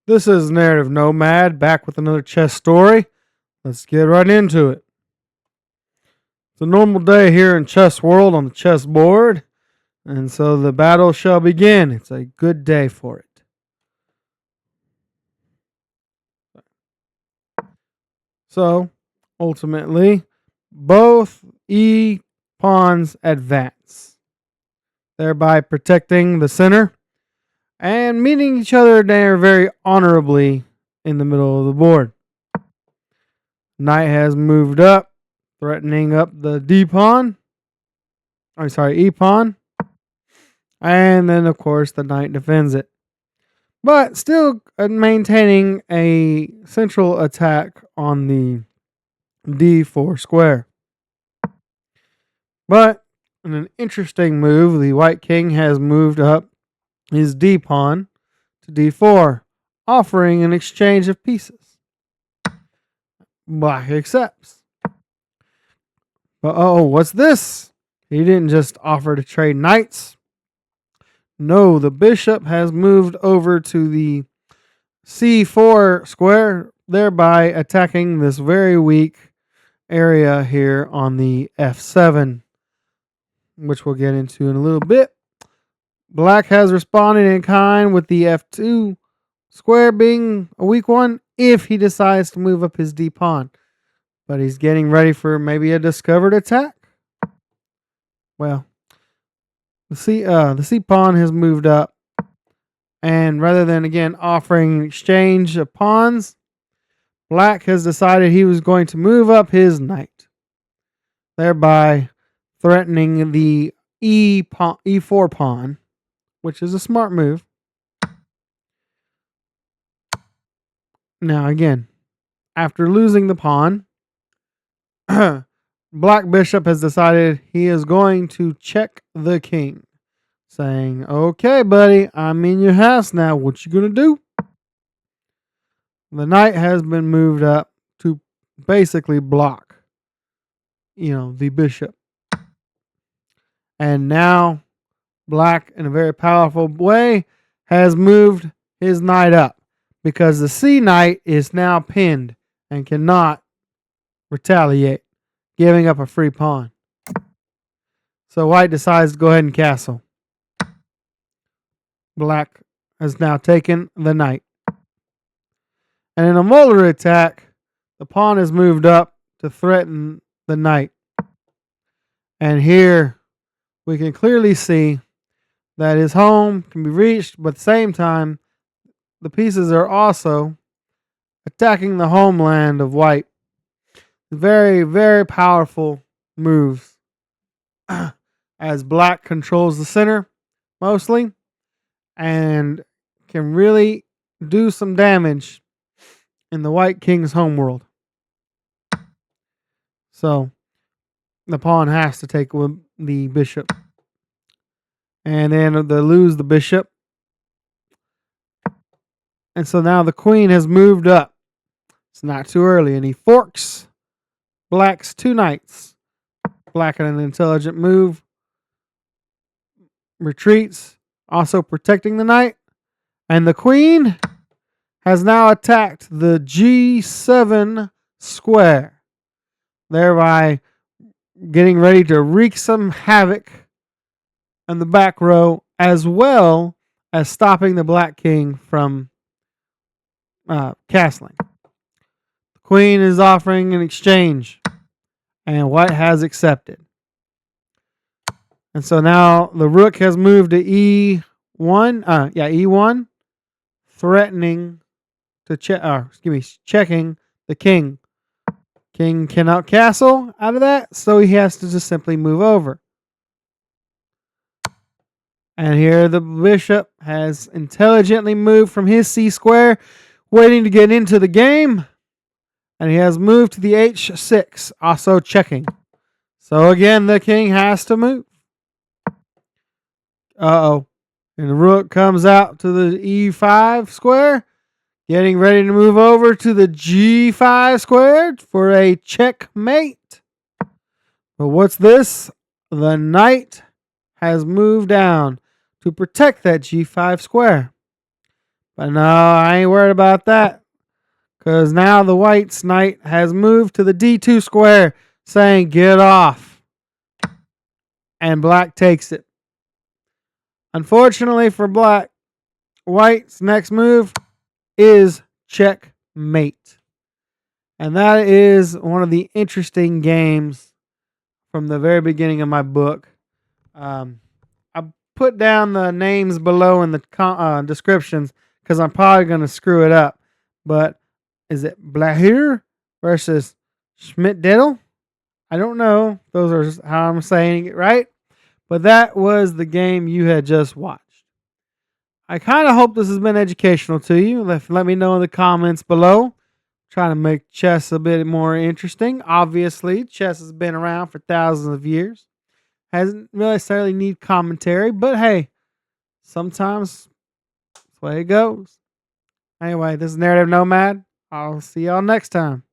This is Narrative Nomad back with another chess story. Let's get right into it. It's a normal day here in Chess World on the chessboard, and so the battle shall begin. It's a good day for it. So, ultimately, both E pawns advance, thereby protecting the center and meeting each other there very honorably in the middle of the board. Knight has moved up, threatening up the D pawn. E pawn. And then, of course, the knight defends it. But still maintaining a central attack on the D4 square. But in an interesting move, the white king has moved up his D pawn to D4, offering an exchange of pieces. Black accepts. But what's this? He didn't just offer to trade knights. No, the bishop has moved over to the C4 square, thereby attacking this very weak area here on the F7, which we'll get into in a little bit. Black has responded in kind with the F2 square being a weak one if he decides to move up his D pawn. But he's getting ready for maybe a discovered attack. Well, the C pawn has moved up, and rather than again offering an exchange of pawns, Black has decided he was going to move up his knight, thereby threatening the E4 pawn, which is a smart move. Now again, after losing the pawn, Black bishop has decided he is going to check the king, saying, "Okay, buddy, I'm in your house now. What you gonna do?" The knight has been moved up to basically block, the bishop. And now Black, in a very powerful way, has moved his knight up because the C knight is now pinned and cannot retaliate, giving up a free pawn. So white decides to go ahead and castle. Black has now taken the knight. And in a molar attack, the pawn is moved up to threaten the knight. And here we can clearly see that his home can be reached, but at the same time, the pieces are also attacking the homeland of white. Very, very powerful moves as Black controls the center mostly and can really do some damage in the white king's homeworld. So the pawn has to take with the bishop. And then they lose the bishop. And so now the queen has moved up. It's not too early. And he forks Black's two knights. Black in an intelligent move retreats, also protecting the knight. And the queen has now attacked the G7 square, thereby getting ready to wreak some havoc in the back row, as well as stopping the Black king from castling. The queen is offering an exchange, and white has accepted. And so now the rook has moved to E1, E1, threatening to checking the king. King cannot castle out of that, so he has to just simply move over. And here the bishop has intelligently moved from his C square, waiting to get into the game. And he has moved to the H6, also checking. So again, the king has to move. And the rook comes out to the E5 square, getting ready to move over to the G5 square for a checkmate. But what's this? The knight has moved down to protect that G5 square. But no, I ain't worried about that. Because now the White's knight has moved to the D2 square, saying, get off. And Black takes it. Unfortunately for Black, White's next move is checkmate. And that is one of the interesting games from the very beginning of my book. I put down the names below in the descriptions because I'm probably going to screw it up. But is it Blauert versus Schmittdiel? I don't know. Those are how I'm saying it right. But that was the game you had just watched. I kind of hope this has been educational to you. Let me know in the comments below. Trying to make chess a bit more interesting. Obviously, chess has been around for thousands of years. Hasn't really necessarily need commentary, but hey, sometimes that's the way it goes. Anyway, this is Narrative Nomad. I'll see y'all next time.